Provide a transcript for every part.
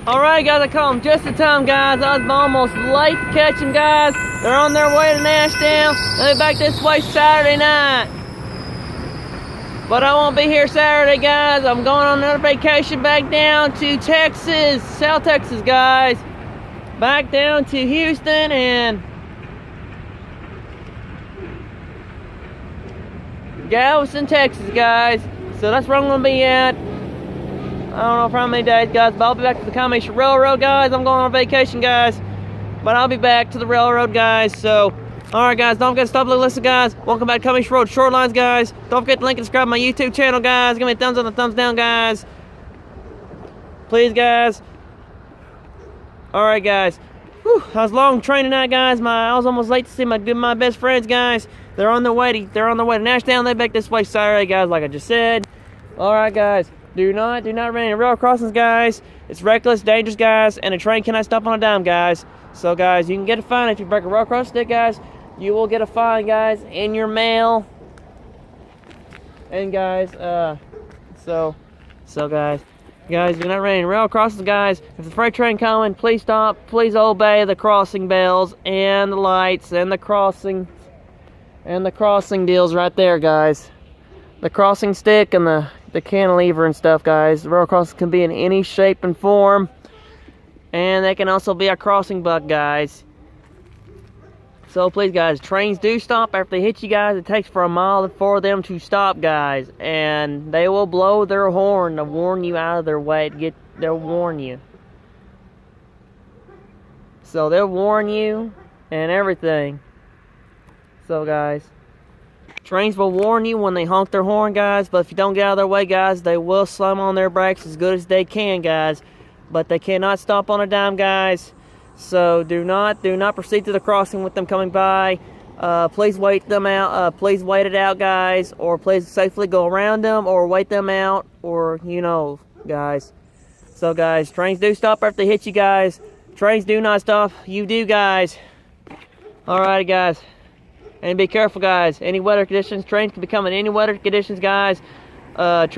Alright guys, I caught them just in time, guys. I was almost late to catch them, guys. They're on their way to Nashville. They'll be back this way Saturday night. But I won't be here Saturday, guys. I'm going on another vacation back down to Texas, South Texas, guys. Back down to Houston and Galveston, Texas, guys. So that's where I'm going to be at. I don't know for how many days, guys, but I'll be back to the Kiamichi Railroad, guys. I'm going on vacation, guys, but I'll be back to the railroad, guys. So, alright, guys, don't forget to stop and listen, guys. Welcome back to Kiamichi Road Shorelines, guys. Don't forget to like and subscribe to my YouTube channel, guys. Give me a thumbs up and a thumbs down, guys. Please, guys. Alright, guys. Whew, I was long training tonight, guys. I was almost late to see my best friends, guys. They're on their way to Nashville. They're back this way Saturday, guys, like I just said. Alright, guys. Do not run any rail crossings, guys. It's reckless, dangerous, guys, and a train cannot stop on a dime, guys. So, guys, you can get a fine if you break a rail crossing stick, guys. You will get a fine, guys, in your mail. And, guys, so, guys, do not run any rail crossings, guys. If the freight train coming, please stop. Please obey the crossing bells and the lights and the crossing deals right there, guys. The crossing stick and the cantilever and stuff, guys. The rail crossings can be in any shape and form, and they can also be a crossing buck, guys. So please, guys, trains do stop after they hit you, guys. It takes for a mile for them to stop, guys, and they will blow their horn to warn you out of their way. They'll warn you. So they'll warn you and everything. So, guys, trains will warn you when they honk their horn, guys, but if you don't get out of their way, guys, they will slam on their brakes as good as they can, guys, but they cannot stop on a dime, guys. So do not proceed to the crossing with them coming by. Please wait them out. Please wait it out, guys, or please safely go around them or wait them out, or, you know, guys. So, guys, trains do stop after they hit you, guys. Trains do not stop. You do, guys. Alrighty, guys. And be careful, guys. Any weather conditions, trains can become in any weather conditions, guys. Roads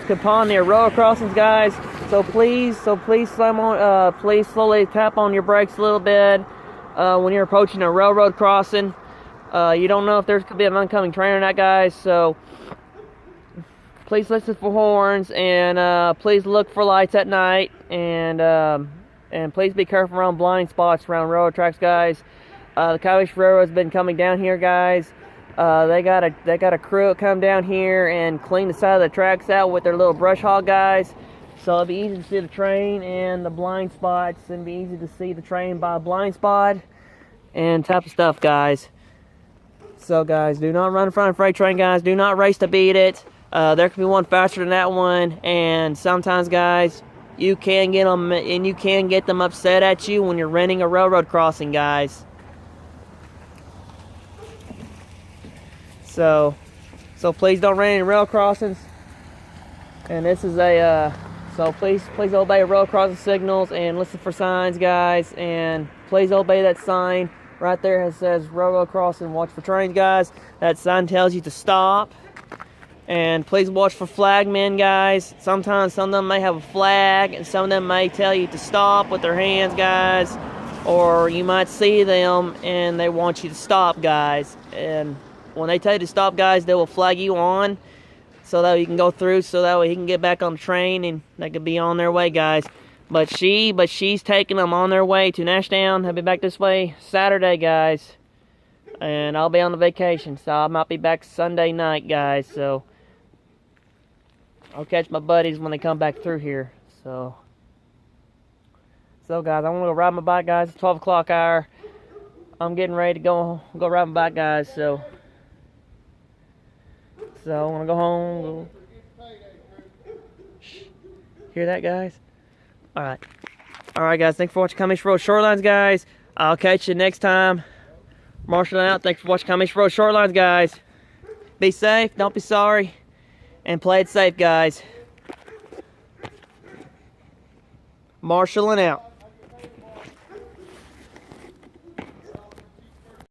can pond near road crossings, guys. So please slam on. Please slowly tap on your brakes a little bit when you're approaching a railroad crossing. You don't know if there's could be an oncoming train or not, guys. So please listen for horns and please look for lights at night and please be careful around blind spots around railroad tracks, guys. The Kiamichi Railroad's been coming down here, guys. They got a crew come down here and clean the side of the tracks out with their little brush hog, guys. So it'll be easy to see the train and the blind spots, and be easy to see the train by a blind spot and type of stuff, guys. So, guys, do not run in front of a freight train, guys. Do not race to beat it. There could be one faster than that one, and sometimes, guys, you can get them, and you can get them upset at you when you're renting a railroad crossing, guys. So please don't run any rail crossings. And this is so please obey rail crossing signals and listen for signs, guys. And please obey that sign right there that says railroad crossing. Watch for trains, guys. That sign tells you to stop. And please watch for flagmen, guys. Sometimes some of them may have a flag, and some of them may tell you to stop with their hands, guys. Or you might see them and they want you to stop, guys. And when they tell you to stop, guys, they will flag you on so that you can go through, so that way he can get back on the train and they could be on their way, guys. But she's taking them on their way to Nashville. I'll be back this way Saturday, guys. And I'll be on the vacation, so I might be back Sunday night, guys. So I'll catch my buddies when they come back through here. So guys, I'm gonna go ride my bike, guys. It's 12 o'clock hour. I'm getting ready to go ride my bike, guys. So I'm gonna go home. Hear that, guys? Alright, guys. Thanks for watching Kiamichi Road Shorelines, guys. I'll catch you next time. Marshall out. Thanks for watching Kiamichi Road Shorelines, guys. Be safe. Don't be sorry. And play it safe, guys. Marshalling out.